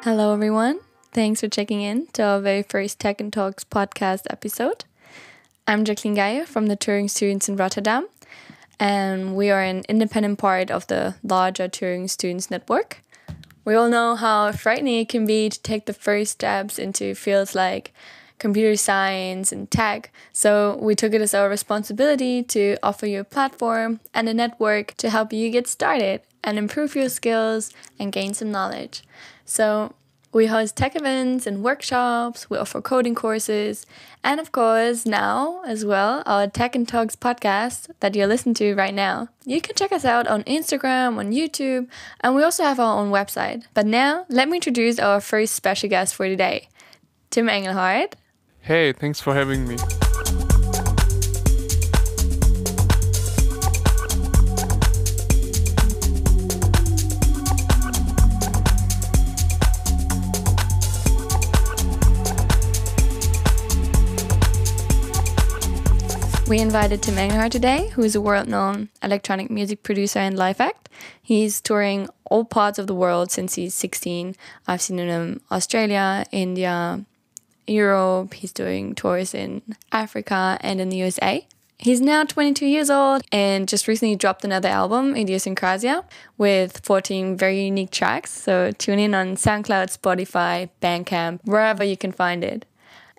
Hello, everyone. Thanks for checking in to our very first Tech&Talks podcast episode. I'm Jacqueline Geyer from the Turing Students in Rotterdam, and we are an independent part of the larger Turing Students Network. We all know how frightening it can be to take the first steps into fields like computer science and tech, so we took it as our responsibility to offer you a platform and a network to help you get started and improve your skills and gain some knowledge. So we host tech events and workshops, we offer coding courses, and of course now as well our Tech&Talks podcast that you're listening to right now. You can check us out on Instagram, on YouTube, and we also have our own website. But now let me introduce our first special guest for today, Tim Engelhardt. Hey, thanks for having me. We invited Tim Engelhardt today, who is a world-known electronic music producer and live act. He's touring all parts of the world since he's 16. I've seen him in Australia, India, Europe. He's doing tours in Africa and in the USA. He's now 22 years old and just recently dropped another album, Idiosyncrasia, with 14 very unique tracks. So tune in on SoundCloud, Spotify, Bandcamp, wherever you can find it.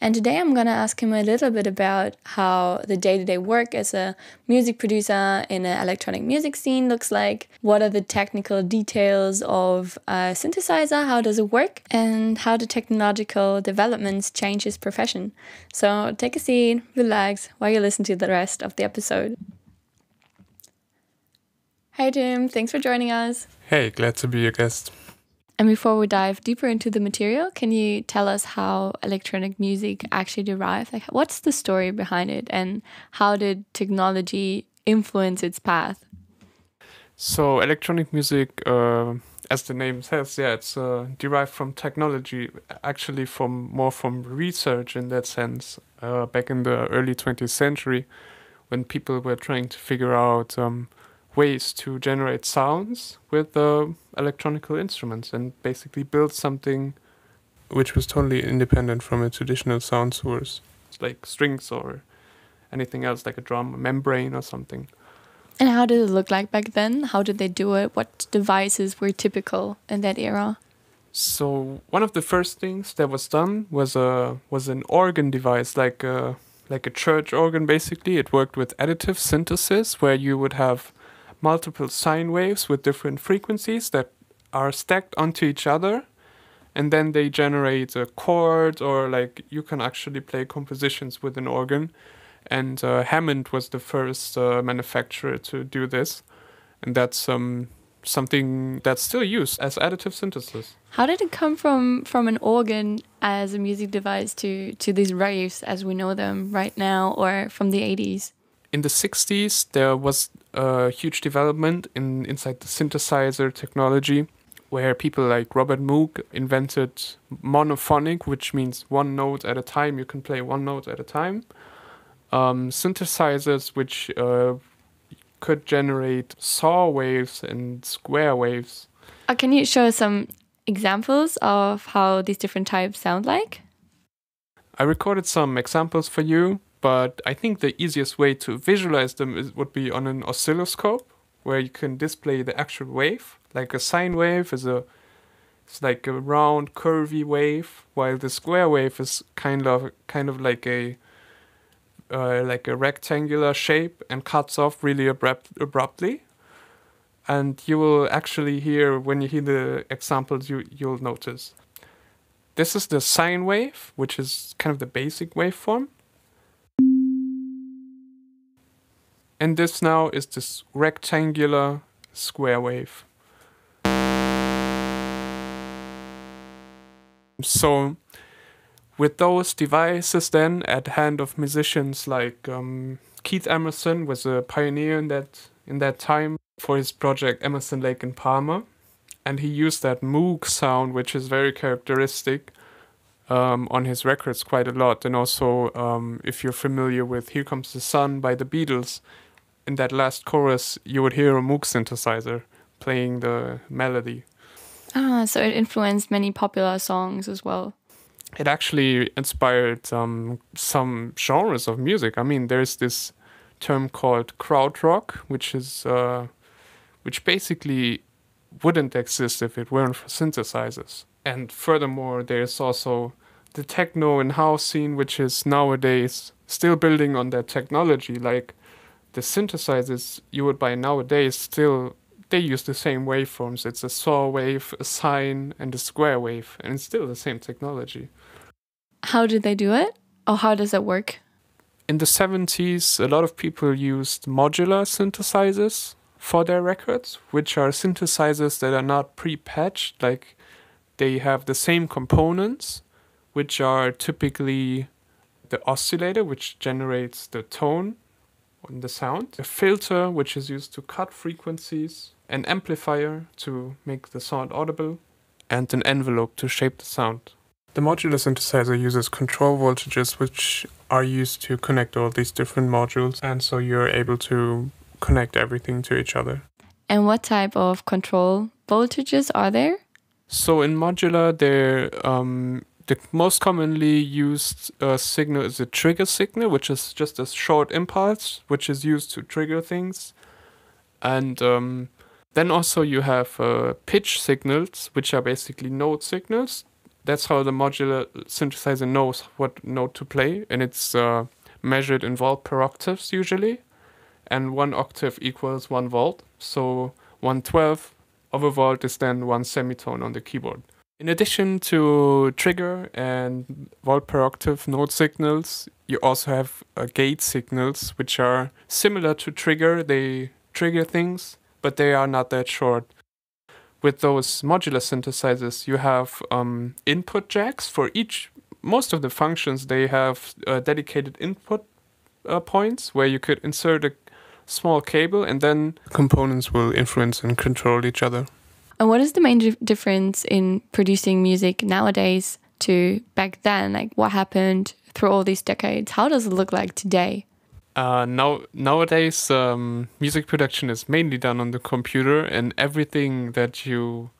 And today I'm going to ask him a little bit about how the day-to-day work as a music producer in an electronic music scene looks like. What are the technical details of a synthesizer? How does it work? And how do technological developments change his profession? So take a seat, relax, while you listen to the rest of the episode. Hi Tim, thanks for joining us. Hey, glad to be your guest. And before we dive deeper into the material, can you tell us how electronic music actually derived? Like, what's the story behind it, and how did technology influence its path? So, electronic music, as the name says, it's derived from technology, actually from research in that sense. Back in the early 20th century, when people were trying to figure out ways to generate sounds with electronical instruments and basically build something which was totally independent from a traditional sound source, like strings or anything else, like a drum, a membrane or something. And how did it look like back then? How did they do it? What devices were typical in that era? So one of the first things that was done was an organ device, like a church organ. Basically, it worked with additive synthesis, where you would have multiple sine waves with different frequencies that are stacked onto each other, and then they generate a chord, or like you can actually play compositions with an organ. And Hammond was the first manufacturer to do this, and that's something that's still used as additive synthesis. How did it come from an organ as a music device to these raves as we know them right now, or from the 80s? In the 60s, there was a huge development inside the synthesizer technology, where people like Robert Moog invented monophonic, which means one note at a time. You can play one note at a time. Synthesizers, which could generate saw waves and square waves. Can you show us some examples of how these different types sound like? I recorded some examples for you. But I think the easiest way to visualize them would be on an oscilloscope, where you can display the actual wave. Like a sine wave it's like a round, curvy wave, while the square wave is kind of like a rectangular shape and cuts off really abruptly. And you will actually hear, when you hear the examples, you'll notice. This is the sine wave, which is kind of the basic waveform. And this now is this rectangular square wave. So with those devices then at hand of musicians like Keith Emerson was a pioneer in that time for his project Emerson, Lake and Palmer. And he used that Moog sound, which is very characteristic, on his records quite a lot. And also, if you're familiar with Here Comes the Sun by the Beatles, in that last chorus, you would hear a Moog synthesizer playing the melody. So it influenced many popular songs as well. It actually inspired some genres of music. I mean, there's this term called krautrock, which basically wouldn't exist if it weren't for synthesizers. And furthermore, there's also the techno and house scene, which is nowadays still building on that technology. Like the synthesizers you would buy nowadays, still they use the same waveforms. It's a saw wave, a sine, and a square wave, and it's still the same technology. How did they do it? Or how does it work? In the 70s, a lot of people used modular synthesizers for their records, which are synthesizers that are not pre-patched. Like they have the same components, which are typically the oscillator, which generates the tone and the sound, a filter, which is used to cut frequencies, an amplifier to make the sound audible, and an envelope to shape the sound. The modular synthesizer uses control voltages which are used to connect all these different modules, and so you're able to connect everything to each other. And what type of control voltages are there? So in modular, the most commonly used signal is a trigger signal, which is just a short impulse, which is used to trigger things. And then also you have pitch signals, which are basically note signals. That's how the modular synthesizer knows what note to play, and it's measured in volt per octaves usually, and 1 octave equals 1 volt, so 1/12 of a volt is then 1 semitone on the keyboard. In addition to trigger and volt per octave note signals, you also have gate signals, which are similar to trigger. They trigger things, but they are not that short. With those modular synthesizers, you have input jacks for most of the functions. They have dedicated input points where you could insert a small cable, and then components will influence and control each other. And what is the main difference in producing music nowadays to back then? Like what happened through all these decades? How does it look like today? Nowadays, music production is mainly done on the computer, and everything that you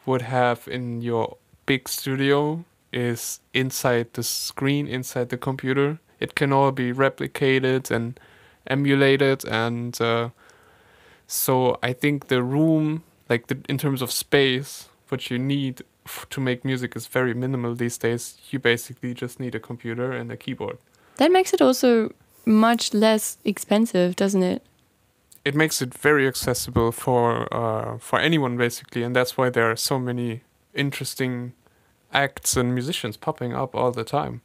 would have in your big studio is inside the screen, inside the computer. It can all be replicated and emulated, and so I think the room, in terms of space, what you need to make music is very minimal these days. You basically just need a computer and a keyboard. That makes it also much less expensive, doesn't it? It makes it very accessible for anyone basically, and that's why there are so many interesting acts and musicians popping up all the time.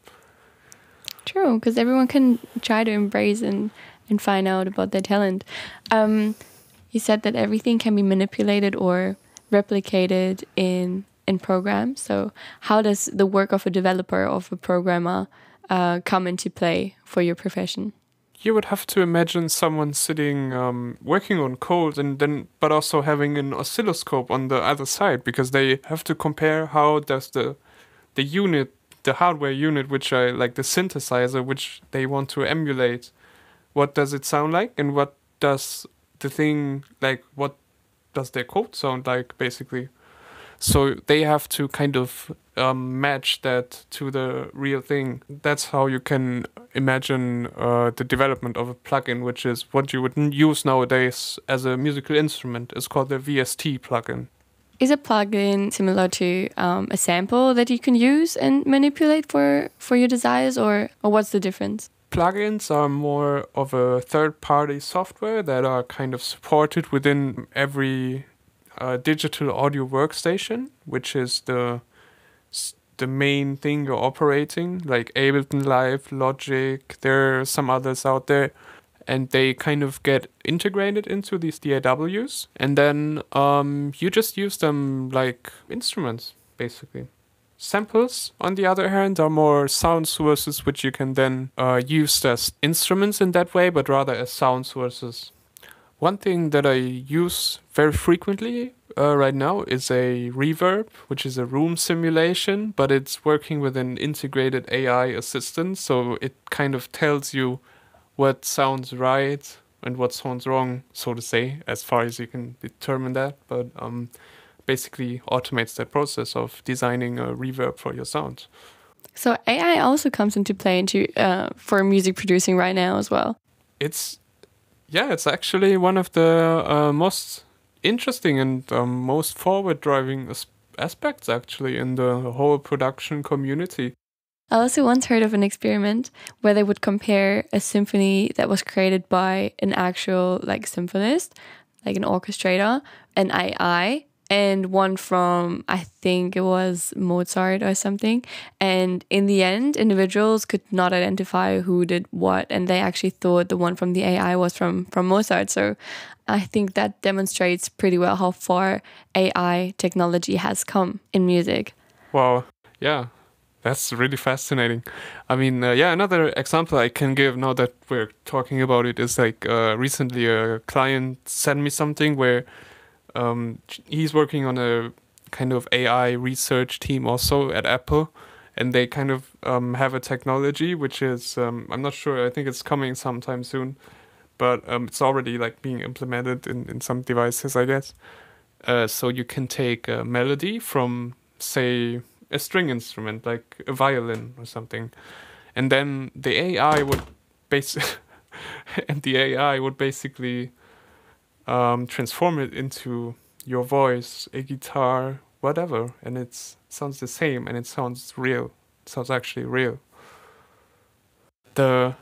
True, because everyone can try to embrace and find out about their talent. You said that everything can be manipulated or replicated in programs. So how does the work of a developer, of a programmer, come into play for your profession? You would have to imagine someone sitting, working on code, and then but also having an oscilloscope on the other side, because they have to compare how does the unit, the hardware unit, which I like, the synthesizer, which they want to emulate, what does it sound like, and what does the thing, like, what does their code sound like, basically. So they have to kind of match that to the real thing. That's how you can imagine the development of a plugin, which is what you would use nowadays as a musical instrument. It's called the VST plugin. Is a plugin similar to a sample that you can use and manipulate for your desires, or what's the difference? Plugins are more of a third-party software that are kind of supported within every digital audio workstation, which is the main thing you're operating, like Ableton Live, Logic. There are some others out there, and they kind of get integrated into these DAWs, and then you just use them like instruments, basically. Samples, on the other hand, are more sound sources, which you can then use as instruments in that way, but rather as sound sources. One thing that I use very frequently right now is a reverb, which is a room simulation, but it's working with an integrated AI assistant, so it kind of tells you what sounds right and what sounds wrong, so to say, as far as you can determine that. But basically automates that process of designing a reverb for your sound. So AI also comes into play for music producing right now as well. It's actually one of the most interesting and most forward-driving aspects actually in the whole production community. I also once heard of an experiment where they would compare a symphony that was created by an actual symphonist, like an orchestrator, an AI, and one from, I think it was Mozart or something. And in the end, individuals could not identify who did what, and they actually thought the one from the AI was from Mozart. So I think that demonstrates pretty well how far AI technology has come in music. Wow, yeah. That's really fascinating. I mean, another example I can give now that we're talking about it is recently a client sent me something where he's working on a kind of AI research team also at Apple, and they kind of have a technology which is, I'm not sure, I think it's coming sometime soon, but it's already being implemented in some devices, I guess. So you can take a melody from, say, a string instrument like a violin or something, and then the AI would basically transform it into your voice, a guitar, whatever, and it sounds the same and it sounds real. It sounds actually real. The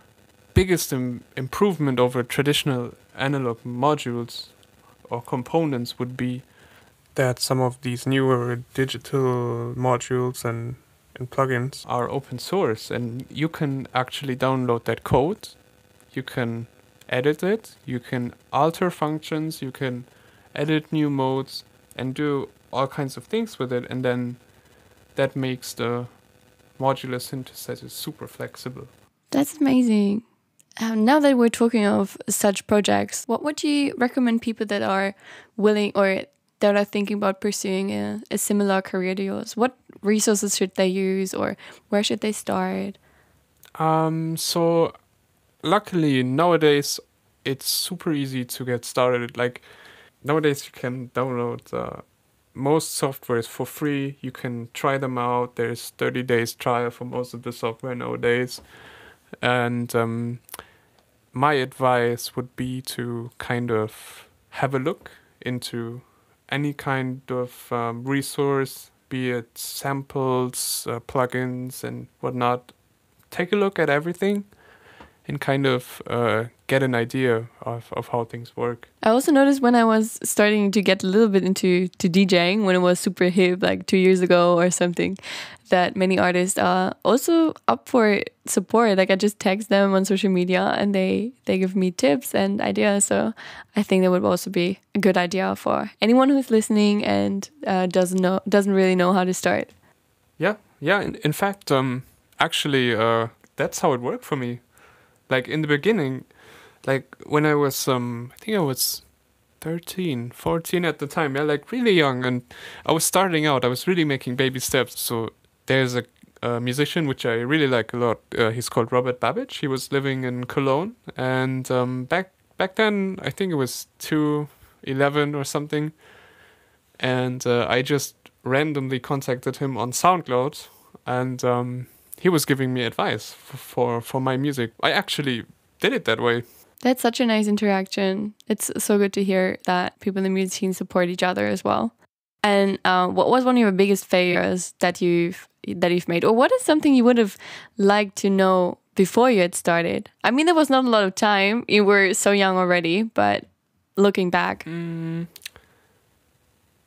biggest improvement over traditional analog modules or components would be that some of these newer digital modules and plugins are open source, and you can actually download that code, you can edit it, you can alter functions, you can edit new modes and do all kinds of things with it, and then that makes the modular synthesizer super flexible. That's amazing. Now that we're talking of such projects, what would you recommend people that are willing or that are thinking about pursuing a similar career to yours? What resources should they use, or where should they start? So luckily nowadays it's super easy to get started. Nowadays you can download most softwares for free. You can try them out. There's 30 days trial for most of the software nowadays. And my advice would be to kind of have a look into any kind of resource, be it samples, plugins, and whatnot. Take a look at everything and kind of get an idea of how things work. I also noticed when I was starting to get a little bit into DJing, when it was super hip, 2 years ago or something, that many artists are also up for support. I just text them on social media and they give me tips and ideas. So I think that would also be a good idea for anyone who's listening and doesn't really know how to start. Yeah. In fact, actually, that's how it worked for me. In the beginning, when I was, I think I was 13, 14 at the time, really young, and I was starting out. I was really making baby steps. So there's a musician which I really like a lot. He's called Robert Babbage. He was living in Cologne, and back then I think it was 2011 or something, and I just randomly contacted him on SoundCloud, and he was giving me advice for my music. I actually did it that way. That's such a nice interaction. It's so good to hear that people in the music scene support each other as well. And what was one of your biggest failures that you've made? Or what is something you would have liked to know before you had started? I mean, there was not a lot of time. You were so young already, but looking back.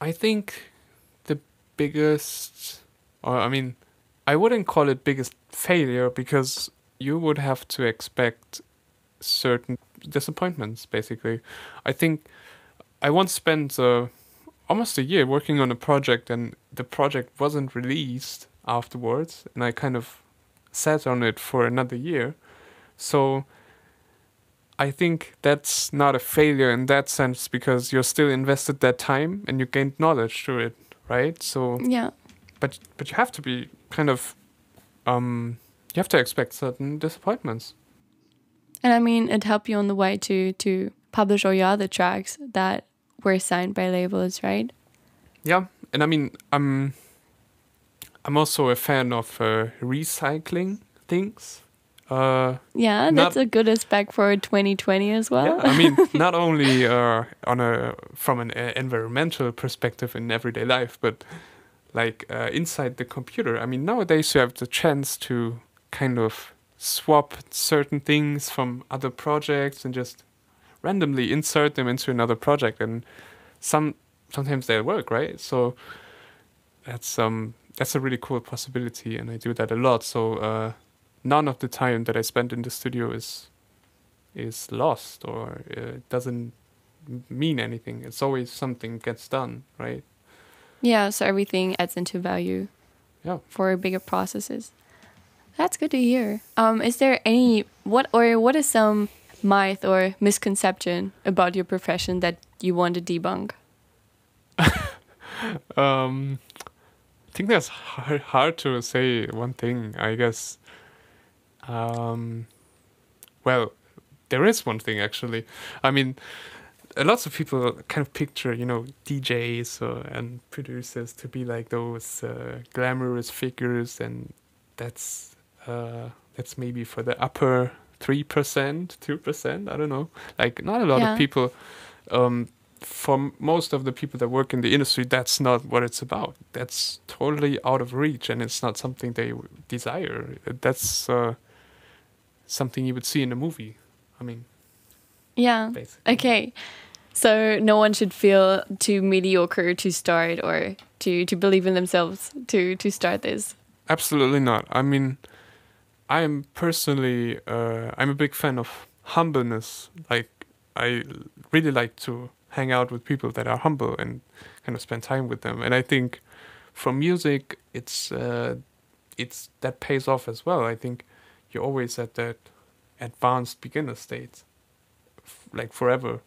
I think the biggest, I wouldn't call it biggest failure, because you would have to expect certain disappointments, basically. I think I once spent almost a year working on a project, and the project wasn't released afterwards, and I kind of sat on it for another year. So I think that's not a failure in that sense, because you're still invested that time and you gained knowledge through it, right? So yeah. But you have to be kind of you have to expect certain disappointments. And I mean, it helped you on the way to publish all your other tracks that were signed by labels, right? Yeah, and I mean, I'm also a fan of recycling things. Yeah, Not that's a good aspect for 2020 as well. Yeah, I mean, not only from an environmental perspective in everyday life, but like inside the computer. I mean, nowadays you have the chance to kind of swap certain things from other projects and just randomly insert them into another project, and sometimes they work, right? So that's a really cool possibility, and I do that a lot. So none of the time that I spend in the studio is lost or doesn't mean anything. It's always something gets done, right? Yeah, so everything adds into value for bigger processes. That's good to hear. Is there what is some myth or misconception about your profession that you want to debunk? I think that's hard to say one thing, I guess. Well, there is one thing actually. I mean, lots of people kind of picture, DJs and producers to be like those glamorous figures, and that's maybe for the upper 3%, 2%. I don't know. Like, not a lot of people. For most of the people that work in the industry, that's not what it's about. That's totally out of reach, and it's not something they desire. That's something you would see in a movie. I mean, yeah. Basically. Okay. So no one should feel too mediocre to start or to believe in themselves to start this. Absolutely not. I mean, I'm personally, I'm a big fan of humbleness. Like, I really like to hang out with people that are humble and kind of spend time with them. And I think for music, it's that pays off as well. I think you're always at that advanced beginner state, like forever.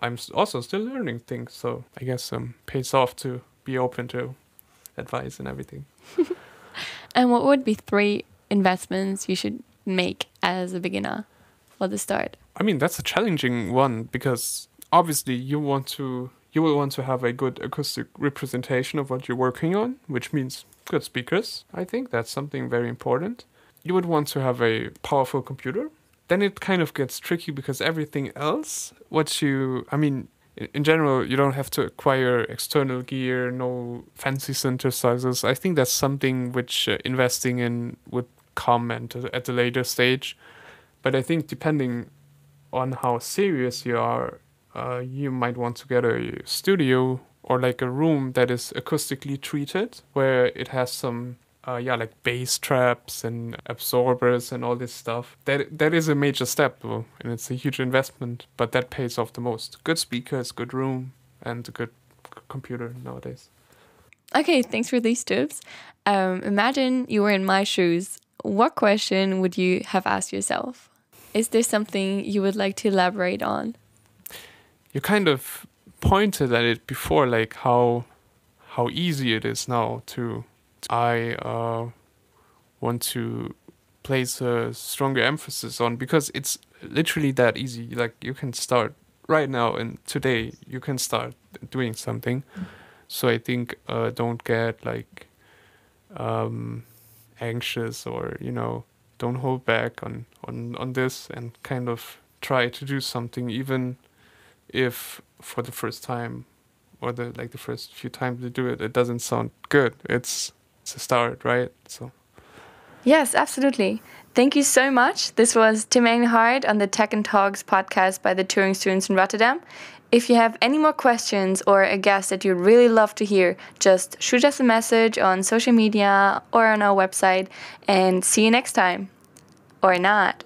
I'm also still learning things, so I guess pays off to be open to advice and everything. And what would be 3 investments you should make as a beginner for the start? I mean, that's a challenging one because obviously you will want to have a good acoustic representation of what you're working on, which means good speakers. I think that's something very important. You would want to have a powerful computer. Then it kind of gets tricky because everything else, in general, you don't have to acquire external gear, no fancy synthesizers. I think that's something which investing in would come at a later stage. But I think depending on how serious you are, you might want to get a studio or like a room that is acoustically treated, where it has some like bass traps and absorbers and all this stuff. That is a major step though, and it's a huge investment, but that pays off the most. Good speakers, good room, and a good computer nowadays. Okay, thanks for these tips. Imagine you were in my shoes. What question would you have asked yourself? Is there something you would like to elaborate on? You kind of pointed at it before, like how easy it is now to... I want to place a stronger emphasis on, because it's literally that easy. Like, you can start right now and today you can start doing something. So I think don't get like anxious or don't hold back on this, and kind of try to do something, even if for the first time or the first few times you do it doesn't sound good. It's a start, right? So yes, absolutely. Thank you so much. This was Tim Engelhardt on the Tech&Talks podcast by the Turing Students in Rotterdam. If you have any more questions or a guest that you'd really love to hear, just shoot us a message on social media or on our website, and see you next time. Or not.